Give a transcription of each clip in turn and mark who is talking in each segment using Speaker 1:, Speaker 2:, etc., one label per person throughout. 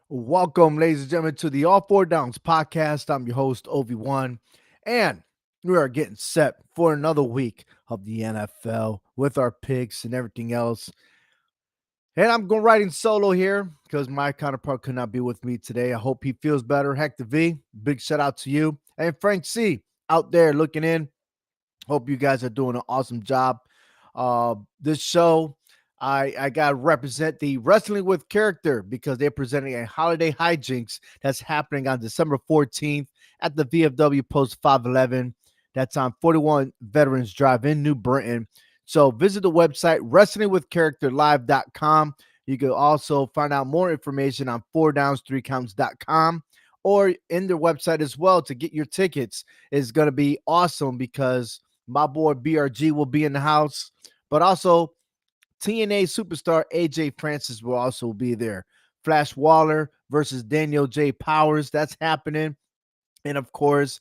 Speaker 1: Welcome, ladies and gentlemen, to the All Four Downs podcast. I'm your host, Obi-Wan, and we are getting set for another week of the NFL with our picks and everything else. And I'm going riding solo here because my counterpart could not be with me today. I hope he feels better. Hector V, big shout out to you. And Frank C out there looking in. Hope you guys are doing an awesome job. This show, I got to represent the Wrestling with Character because they're presenting a holiday hijinks that's happening on December 14th at the VFW Post 511. That's on 41 Veterans Drive in New Britain. So visit the website wrestlingwithcharacterlive.com. You can also find out more information on 4downs3counts.com or in their website as well to get your tickets. Is going to be awesome because my boy BRG will be in the house, but also TNA superstar AJ Francis will also be there. Flash Waller versus Daniel J. Powers, that's happening. And of course,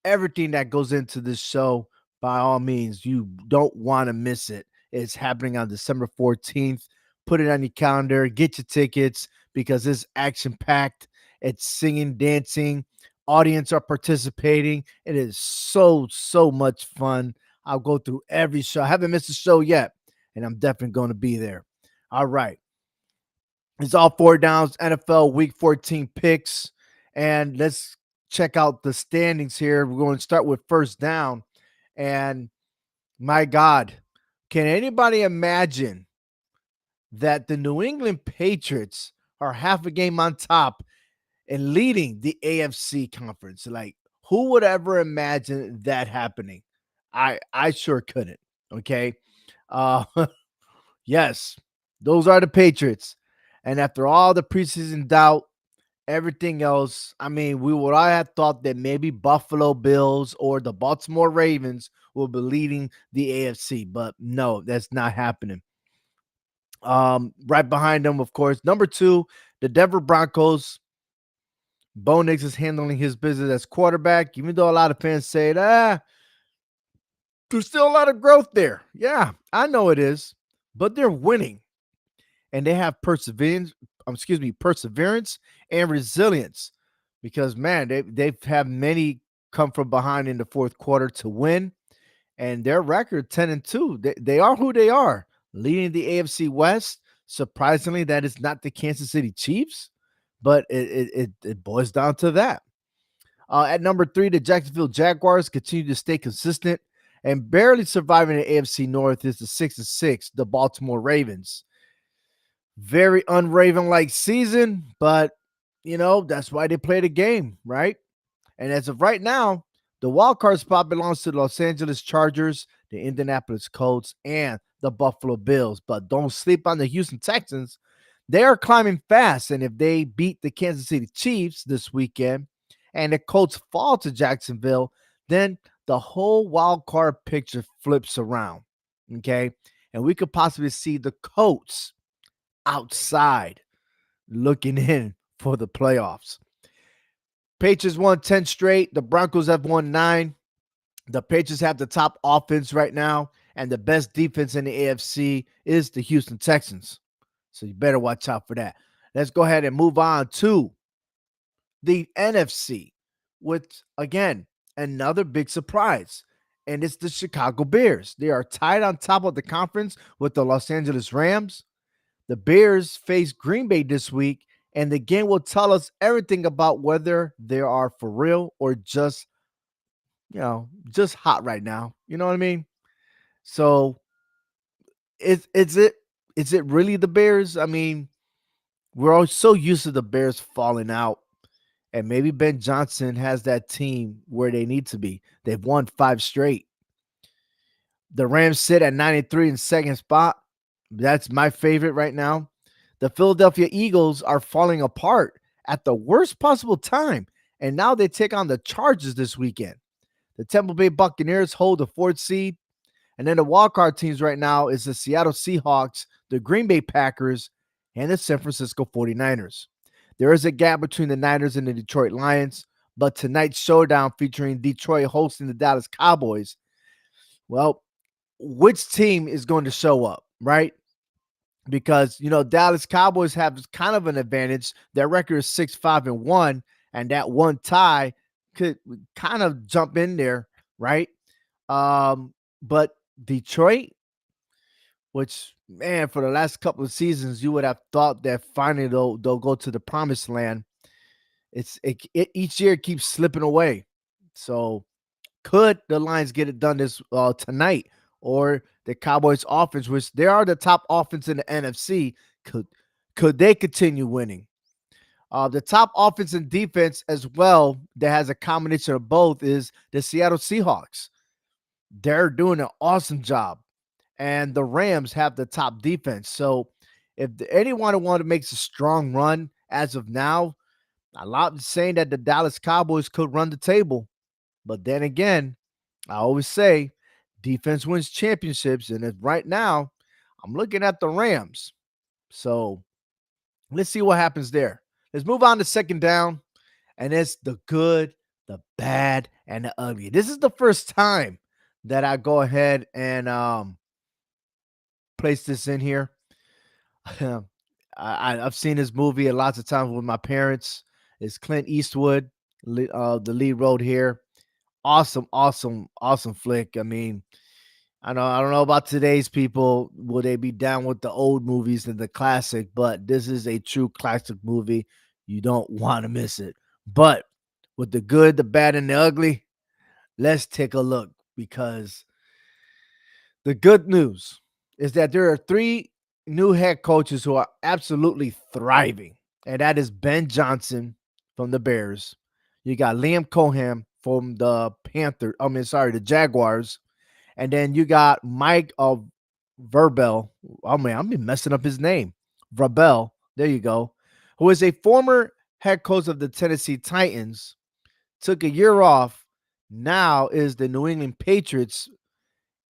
Speaker 1: everything that goes into this show, by all means, you don't want to miss it. It's happening on December 14th. Put it on your calendar, get your tickets because it's action packed. It's singing, dancing, audience are participating. It is so much fun. I'll go through every show. I haven't missed a show yet, and I'm definitely going to be there. All right. It's all four downs, NFL Week 14 picks. And let's check out the standings here. We're going to start with first down. And my God, can anybody imagine that the New England Patriots are half a game on top and leading the AFC conference? Like, who would ever imagine that happening? I sure couldn't. Okay. Uh yes, those are the Patriots. And after all the preseason doubt, everything else, I mean, we would all have thought that maybe Buffalo Bills or the Baltimore Ravens will be leading the AFC, but no, that's not happening. Right behind them, of course, number 2, the Denver Broncos. Bo Nix is handling his business as quarterback, even though a lot of fans say that there's still a lot of growth there. Yeah, I know it is, but they're winning and they have perseverance and resilience because man, they've had many come from behind in the fourth quarter to win, and their record 10-2. They are who they are, leading the AFC West. Surprisingly, that is not the Kansas City Chiefs, but it boils down to that. At number 3, the Jacksonville Jaguars continue to stay consistent and barely surviving the AFC North is the 6-6, the Baltimore Ravens. Very unraven like season, but that's why they play the game, right? And as of right now, the wild card spot belongs to the Los Angeles Chargers, the Indianapolis Colts, and the Buffalo Bills. But don't sleep on the Houston Texans. They are climbing fast, and if they beat the Kansas City Chiefs this weekend and the Colts fall to Jacksonville, then the whole wild card picture flips around. Okay. And we could possibly see the Colts outside looking in for the playoffs. Patriots won 10 straight. The Broncos have won 9. The Patriots have the top offense right now, and the best defense in the AFC is the Houston Texans. So you better watch out for that. Let's go ahead and move on to the NFC with, again, another big surprise. And it's the Chicago Bears. They are tied on top of the conference with the Los Angeles Rams. The Bears face Green Bay this week, and the game will tell us everything about whether they are for real or just hot right now. You know what I mean? So is it really the Bears? I mean, we're all so used to the Bears falling out, and maybe Ben Johnson has that team where they need to be. They've won 5 straight. The Rams sit at 93 in second spot. That's my favorite right now. The Philadelphia Eagles are falling apart at the worst possible time, and now they take on the Chargers this weekend. The Tampa Bay Buccaneers hold the 4th seed, and then the wildcard teams right now is the Seattle Seahawks, the Green Bay Packers, and the San Francisco 49ers. There is a gap between the Niners and the Detroit Lions, but tonight's showdown featuring Detroit hosting the Dallas Cowboys, well, which team is going to show up, right? because Dallas Cowboys have kind of an advantage. Their record is 6-5-1, and that one tie could kind of jump in there, right? But Detroit, which man, for the last couple of seasons, you would have thought that finally they'll go to the promised land. Each year keeps slipping away. So could the Lions get it done this tonight, or the Cowboys offense, which they are the top offense in the NFC, could could they continue winning? The top offense and defense as well that has a combination of both is the Seattle Seahawks. They're doing an awesome job, and the Rams have the top defense. So if anyone want to make a strong run as of now, a lot is saying that the Dallas Cowboys could run the table. But then again, I always say defense wins championships. And if right now, I'm looking at the Rams. So let's see what happens there. Let's move on to second down. And it's the good, the bad, and the ugly. This is the first time that I go ahead and place this in here. I've seen this movie a lots of times with my parents. It's Clint Eastwood, the lead role here. Awesome, awesome, awesome flick. I mean, I don't know about today's people. Will they be down with the old movies and the classic? But this is a true classic movie. You don't want to miss it. But with the good, the bad, and the ugly, let's take a look, because the good news is that there are three new head coaches who are absolutely thriving, and that is Ben Johnson from the Bears. You got Liam Cohen from the the Jaguars, and then you got Mike of Verbel. Oh man, I'm been messing up his name. Verbel. There you go. Who is a former head coach of the Tennessee Titans, took a year off, now is the New England Patriots,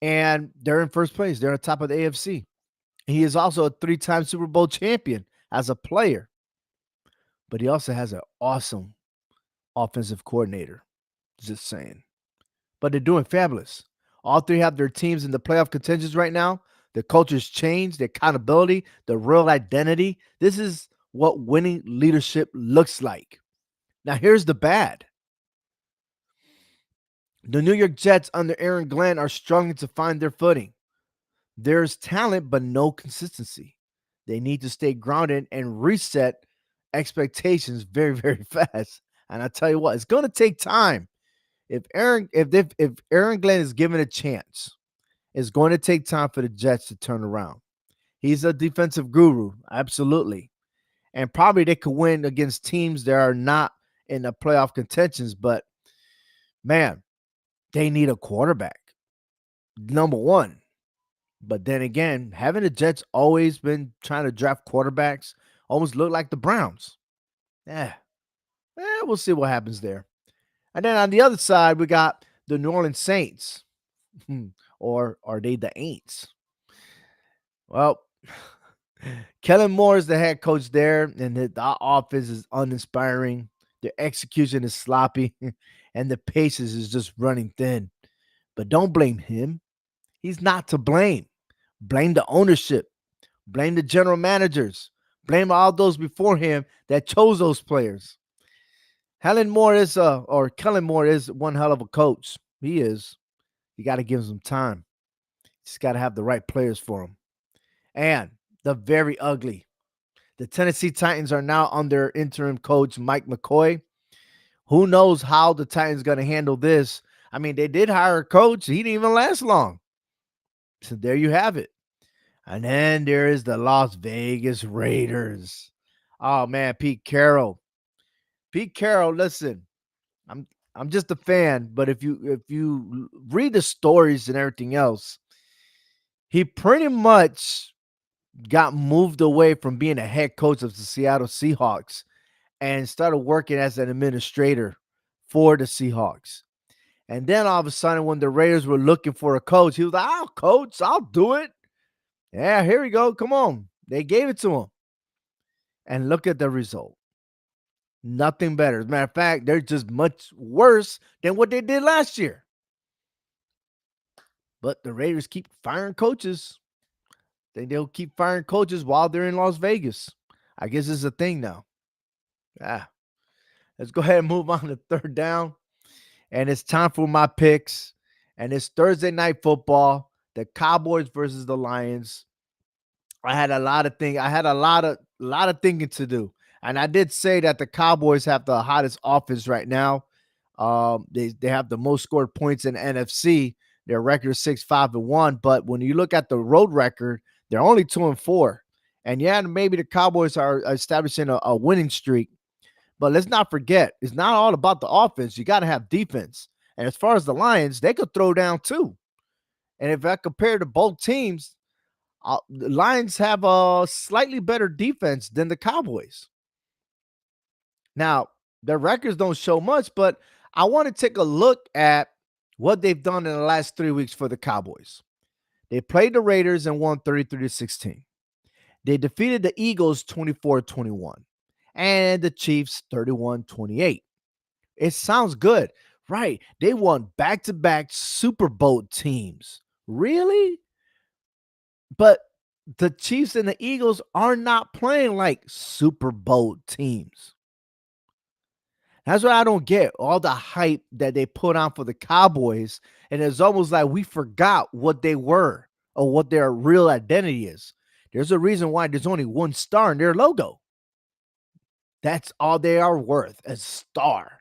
Speaker 1: and they're in first place. They're on top of the AFC. He is also a three-time Super Bowl champion as a player, but he also has an awesome offensive coordinator. Just saying. But they're doing fabulous. All three have their teams in the playoff contentions right now. The culture's changed, the accountability, the real identity. This is what winning leadership looks like. Now, here's the bad. The New York Jets under Aaron Glenn are struggling to find their footing. There's talent, but no consistency. They need to stay grounded and reset expectations very, very fast. And I tell you what, it's going to take time. If Aaron Glenn is given a chance, it's going to take time for the Jets to turn around. He's a defensive guru, absolutely, and probably they could win against teams that are not in the playoff contentions. But man, they need a quarterback, number one. But then again, haven't the Jets always been trying to draft quarterbacks? Almost look like the Browns. Yeah, we'll see what happens there. And then on the other side, we got the New Orleans Saints. Or are they the Aints? Well, Kellen Moore is the head coach there, and the offense is uninspiring. The execution is sloppy, and the paces is just running thin. But don't blame him. He's not to blame. Blame the ownership. Blame the general managers. Blame all those before him that chose those players. Kellen Moore is one hell of a coach. He is. You got to give him some time. Just got to have the right players for him. And the very ugly. The Tennessee Titans are now under interim coach Mike McCoy. Who knows how the Titans going to handle this? I mean, they did hire a coach. He didn't even last long. So there you have it. And then there is the Las Vegas Raiders. Oh man, Pete Carroll. Pete Carroll, listen, I'm I'm just a fan, but if you read the stories and everything else, he pretty much got moved away from being a head coach of the Seattle Seahawks and started working as an administrator for the Seahawks. And then all of a sudden, when the Raiders were looking for a coach, he was like, I'll coach, I'll do it. Yeah, here we go. Come on. They gave it to him. And look at the result. Nothing better. As a matter of fact, they're just much worse than what they did last year. But the Raiders keep firing coaches. Think they'll keep firing coaches while they're in Las Vegas. I guess it's a thing now. Ah, let's go ahead and move on to third down. And it's time for my picks. And it's Thursday night football. The Cowboys versus the Lions. I had a lot of thing. I had a lot of thinking to do, and I did say that the Cowboys have the hottest offense right now. They have the most scored points in the NFC. Their record is 6-5-1. But when you look at the road record, they're only 2-4. And yeah, maybe the Cowboys are establishing a winning streak. But let's not forget, it's not all about the offense. You got to have defense. And as far as the Lions, they could throw down too. And if I compare to both teams, the Lions have a slightly better defense than the Cowboys. Now, their records don't show much, but I want to take a look at what they've done in the last 3 weeks for the Cowboys. They played the Raiders and won 33-16. They defeated the Eagles 24-21 and the Chiefs 31-28. It sounds good, right? They won back-to-back Super Bowl teams. Really? But the Chiefs and the Eagles are not playing like Super Bowl teams. That's what I don't get. All the hype that they put on for the Cowboys, and it's almost like we forgot what they were or what their real identity is. There's a reason why there's only one star in their logo. That's all they are worth, a star.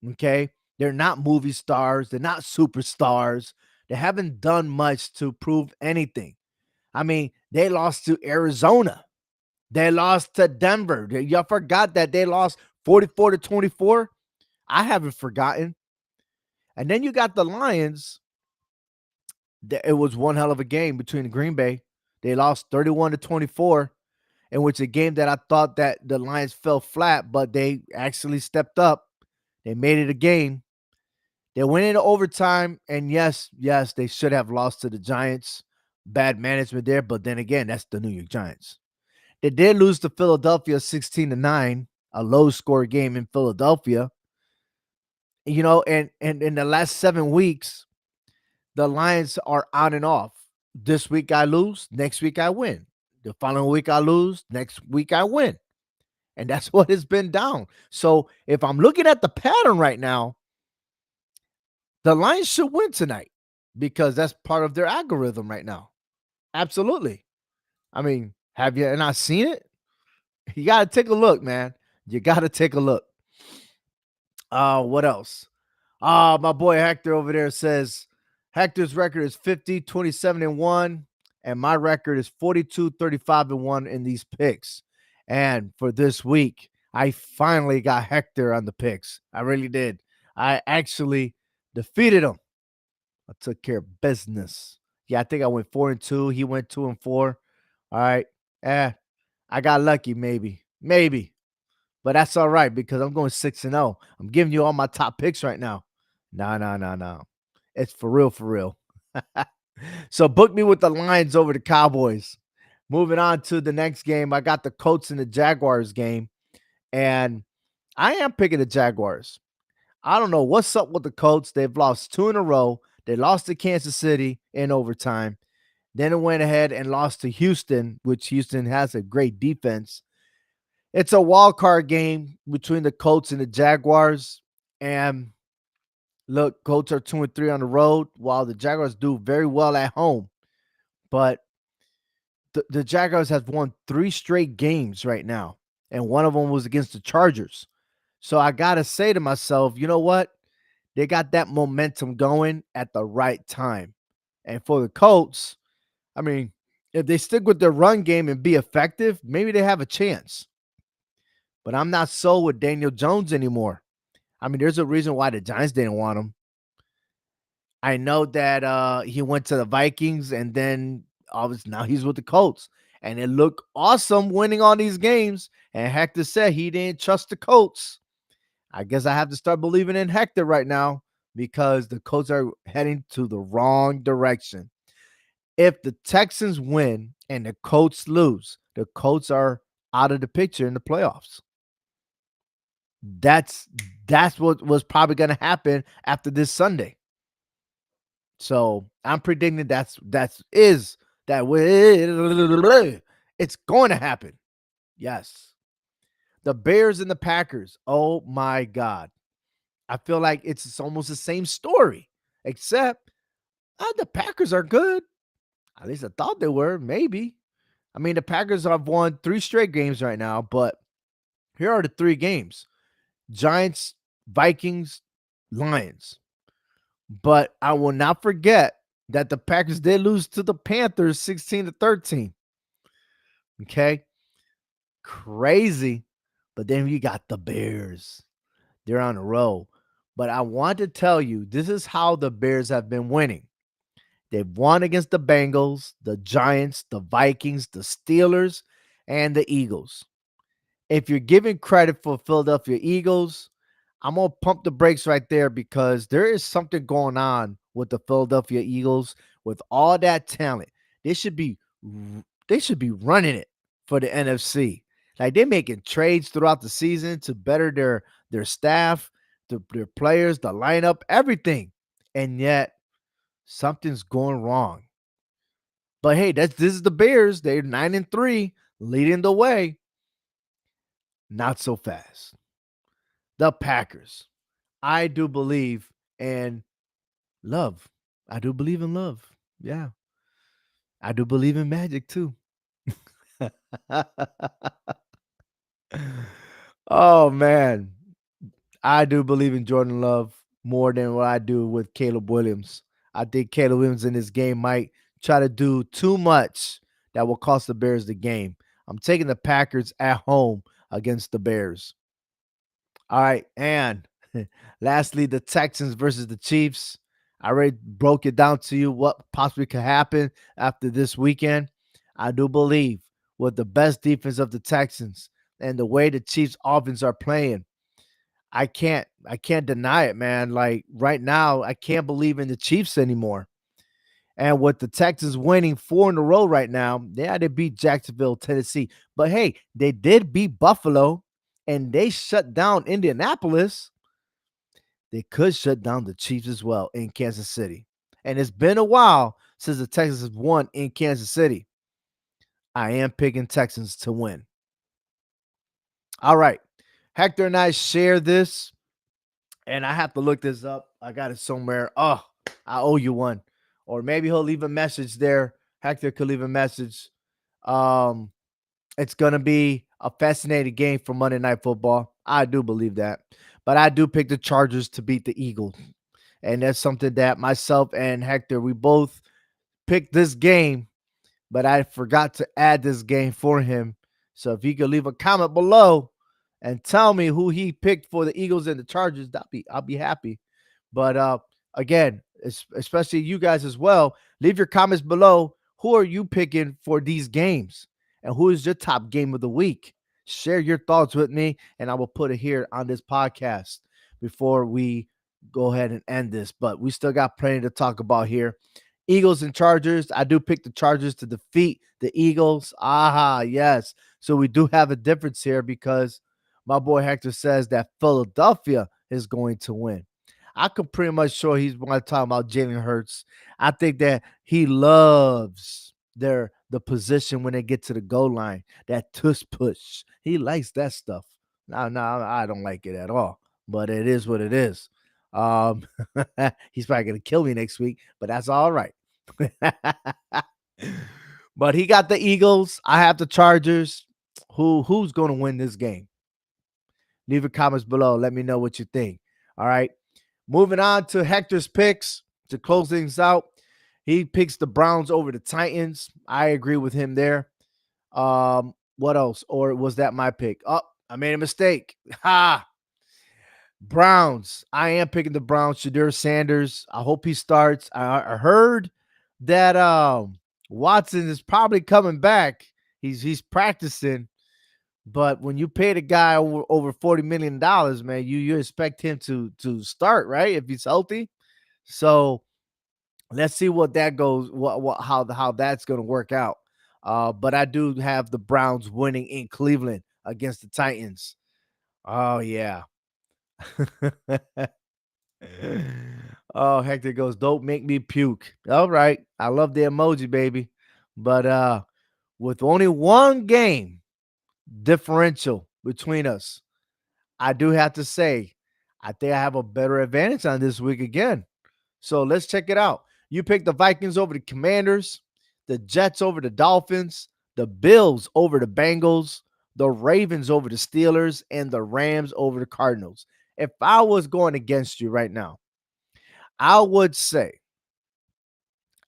Speaker 1: Okay? They're not movie stars, they're not superstars. They haven't done much to prove anything. I mean, they lost to Arizona. They lost to Denver. Y'all forgot that they lost 44-24. I haven't forgotten. And then you got the Lions. It was one hell of a game between Green Bay. They lost 31-24, in which a game that I thought that the Lions fell flat, but they actually stepped up. They made it a game. They went into overtime, and yes, they should have lost to the Giants. Bad management there, but then again, that's the New York Giants. They did lose to Philadelphia 16-9, a low score game in Philadelphia. And in the last 7 weeks, the Lions are on and off. This week I lose, next week I win. The following week I lose, next week I win. And that's what has been down. So if I'm looking at the pattern right now, the Lions should win tonight because that's part of their algorithm right now. Absolutely. I mean, have you not seen it? You got to take a look, man. You got to take a look. What else? My boy Hector over there says Hector's record is 50-27-1, and my record is 42-35-1 in these picks. And for this week, I finally got Hector on the picks. I really did. I actually defeated him. I took care of business. Yeah, I think I went 4-2. He went 2-4. All right. I got lucky, maybe. Maybe. But that's all right because I'm going 6-0. I'm giving you all my top picks right now. No. It's for real, for real. So book me with the Lions over the Cowboys. Moving on to the next game, I got the Colts and the Jaguars game. And I am picking the Jaguars. I don't know what's up with the Colts. They've lost 2 in a row. They lost to Kansas City in overtime. Then it went ahead and lost to Houston, which Houston has a great defense. It's a wild card game between the Colts and the Jaguars. And look, Colts are 2-3 on the road, while the Jaguars do very well at home. But the Jaguars have won 3 straight games right now, and one of them was against the Chargers. So I got to say to myself, you know what? They got that momentum going at the right time. And for the Colts, I mean, if they stick with their run game and be effective, maybe they have a chance. But I'm not sold with Daniel Jones anymore. I mean, there's a reason why the Giants didn't want him. I know that he went to the Vikings and then obviously now he's with the Colts. And it looked awesome winning all these games. And Hector said he didn't trust the Colts. I guess I have to start believing in Hector right now because the Colts are heading to the wrong direction. If the Texans win and the Colts lose, the Colts are out of the picture in the playoffs. That's what was probably going to happen after this Sunday. So I'm predicting that's That way, it's going to happen. Yes. The Bears and the Packers. Oh my God. I feel like it's almost the same story, except the Packers are good. At least I thought they were, maybe. I mean, the Packers have won 3 straight games right now, but here are the 3 games: Giants, Vikings, Lions. But I will not forget that the Packers did lose to the Panthers 16-13. Okay. Crazy. But then you got the Bears. They're on a roll. But I want to tell you, this is how the Bears have been winning. They've won against the Bengals, the Giants, the Vikings, the Steelers, and the Eagles. If you're giving credit for Philadelphia Eagles, I'm going to pump the brakes right there because there is something going on with the Philadelphia Eagles with all that talent. They should be they should be running it for the NFC. Like they're making trades throughout the season to better their staff, their players, the lineup, everything. And yet something's going wrong. But hey, this is the Bears. They're 9-3, leading the way. Not so fast. The Packers. I do believe in love. I do believe in love. Yeah. I do believe in magic too. Oh man. I do believe in Jordan Love more than what I do with Caleb Williams. I think Caleb Williams in this game might try to do too much that will cost the Bears the game. I'm taking the Packers at home against the Bears. All right, and lastly, the Texans versus the Chiefs. I already broke it down to you what possibly could happen after this weekend. I do believe with the best defense of the Texans and the way the Chiefs offense are playing, I can't deny it, man. Like right now, I can't believe in the Chiefs anymore. And with the Texans winning 4 in a row right now, yeah, they beat Jacksonville, Tennessee. But hey, they did beat Buffalo and they shut down Indianapolis. They could shut down the Chiefs as well in Kansas City. And it's been a while since the Texans have won in Kansas City. I am picking Texans to win. All right. Hector and I share this, and I have to look this up. I got it somewhere. Oh, I owe you one. Or maybe he'll leave a message there. Hector could leave a message. Um, it's gonna be a fascinating game for Monday Night Football. I do believe that. But I do pick the Chargers to beat the Eagles. And that's something that myself and Hector, we both picked this game, but I forgot to add this game for him. So if he could leave a comment below and tell me who he picked for the Eagles and the Chargers, I'll be happy. But again, especially you guys as well, leave your comments below. Who are you picking for these games? And who is your top game of the week? Share your thoughts with me, and I will put it here on this podcast before we go ahead and end this. But we still got plenty to talk about here. Eagles and Chargers. I do pick the Chargers to defeat the Eagles. Aha, yes. So we do have a difference here because my boy Hector says that Philadelphia is going to win. I could pretty much sure he's going to talk about Jalen Hurts. I think that he loves the position when they get to the goal line, that tush push. He likes that stuff. No, I don't like it at all. But it is what it is. Um, he's probably gonna kill me next week, but that's all right. But he got the Eagles. I have the Chargers. Who's gonna win this game? Leave your comments below. Let me know what you think. All right. Moving on to Hector's picks to close things out. He picks the Browns over the Titans. I agree with him there. What else? Or was that my pick? Oh, I made a mistake. Ha! Browns. I am picking the Browns. Shadur Sanders. I hope he starts. I heard that Watson is probably coming back. He's practicing. But when you pay the guy over $40 million, man, you expect him to start, right? If he's healthy. So let's see what that goes, how that's gonna work out. But I do have the Browns winning in Cleveland against the Titans. Oh yeah. Oh, Hector goes, don't make me puke. All right. I love the emoji, baby. But with only one game differential between us, I do have to say, I think I have a better advantage on this week again. So let's check it out. You picked the Vikings over the Commanders, the Jets over the Dolphins, the Bills over the Bengals, the Ravens over the Steelers, and the Rams over the Cardinals. If I was going against you right now, I would say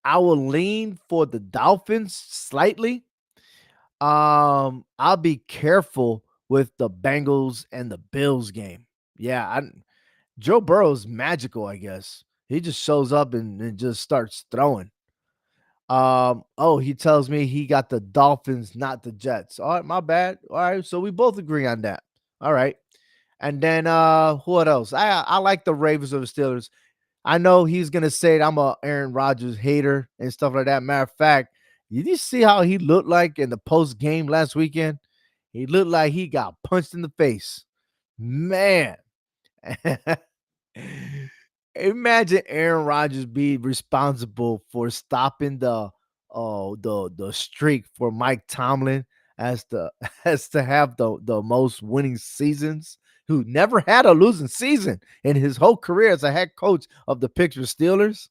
Speaker 1: I will lean for the Dolphins slightly. I'll be careful with the Bengals and the Bills game. Yeah, Joe Burrow's magical, I guess. He just shows up and just starts throwing. Oh, he tells me he got the Dolphins, not the Jets. All right, my bad. All right, so we both agree on that. All right. And then what else? I like the Ravens or the Steelers. I know he's gonna say I'm a Aaron Rodgers hater and stuff like that. Matter of fact, did you see how he looked like in the post game last weekend? He looked like he got punched in the face. Man. Imagine Aaron Rodgers be responsible for stopping the streak for Mike Tomlin as the as to have the most winning seasons, who never had a losing season in his whole career as a head coach of the Pittsburgh Steelers.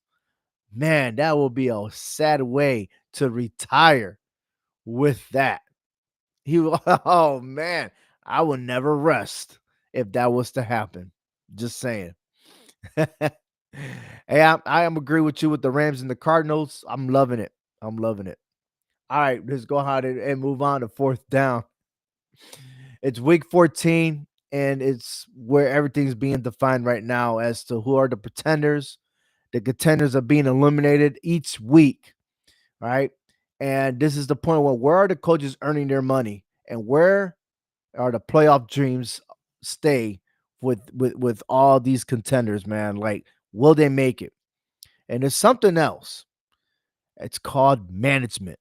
Speaker 1: Man, that will be a sad way to retire with that. Oh man, I will never rest if that was to happen. Just saying. Hey, I am agree with you with the Rams and the Cardinals. I'm loving it. I'm loving it. All right, let's go ahead and move on to fourth down. It's week 14, and it's where everything's being defined right now as to who are the pretenders. The contenders are being eliminated each week, right? And this is the point where are the coaches earning their money, and where are the playoff dreams stay with all these contenders, man? Like, will they make it? And there's something else. It's called management.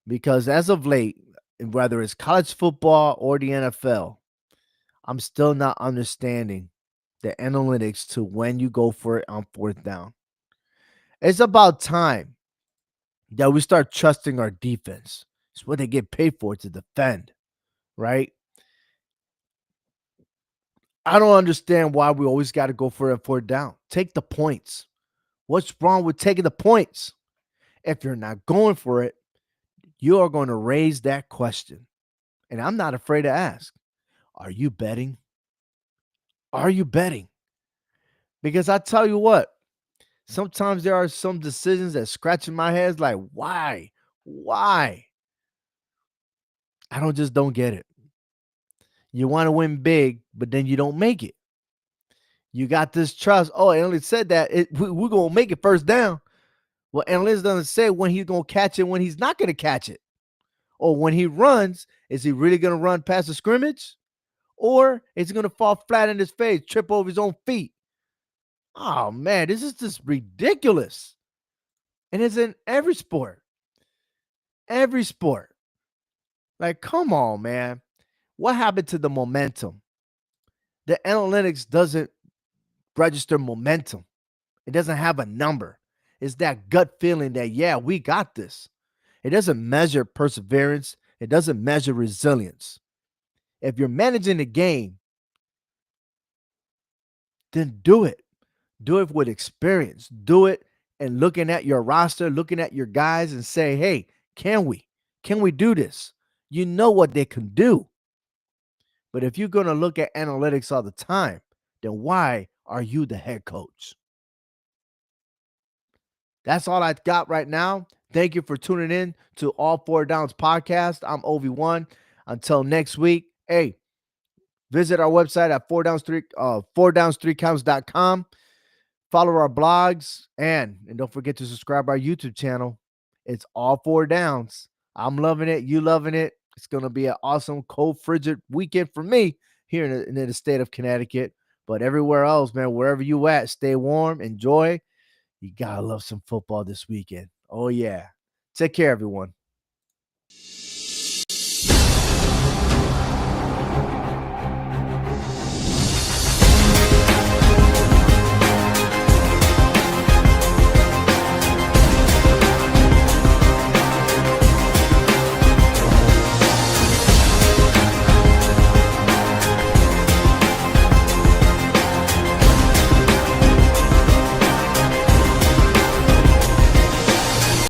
Speaker 1: Because as of late, whether it's college football or the NFL, I'm still not understanding the analytics to when you go for it on fourth down. It's about time that we start trusting our defense. It's what they get paid for, to defend, right? I don't understand why we always got to go for it on fourth down. Take the points. What's wrong with taking the points? If you're not going for it, you are going to raise that question. And I'm not afraid to ask, are you betting? Are you betting? Because I tell you what, sometimes there are some decisions that scratch in my head like, why? Why? I don't get it. You want to win big, but then you don't make it. You got this trust. Oh, I only said that we're going to make it first down. Well, analysts doesn't say when he's going to catch it, when he's not going to catch it. Or when he runs, is he really going to run past the scrimmage? Or is he going to fall flat in his face, trip over his own feet? Oh, man, this is just ridiculous. And it's in every sport. Every sport. Like, come on, man. What happened to the momentum? The analytics doesn't register momentum. It doesn't have a number. It's that gut feeling that, yeah, we got this. It doesn't measure perseverance. It doesn't measure resilience. If you're managing the game, then do it. Do it with experience. Do it and looking at your roster, looking at your guys and say, hey, can we? Can we do this? You know what they can do. But if you're going to look at analytics all the time, then why are you the head coach? That's all I got right now. Thank you for tuning in to All Four Downs podcast. I'm Ovi1. Until next week, hey, visit our website at 4downs3counts.com. Follow our blogs and don't forget to subscribe our YouTube channel. It's All Four Downs. I'm loving it. You loving it. It's going to be an awesome, cold, frigid weekend for me here in the state of Connecticut. But everywhere else, man, wherever you at, stay warm, enjoy. You got to love some football this weekend. Oh, yeah. Take care, everyone.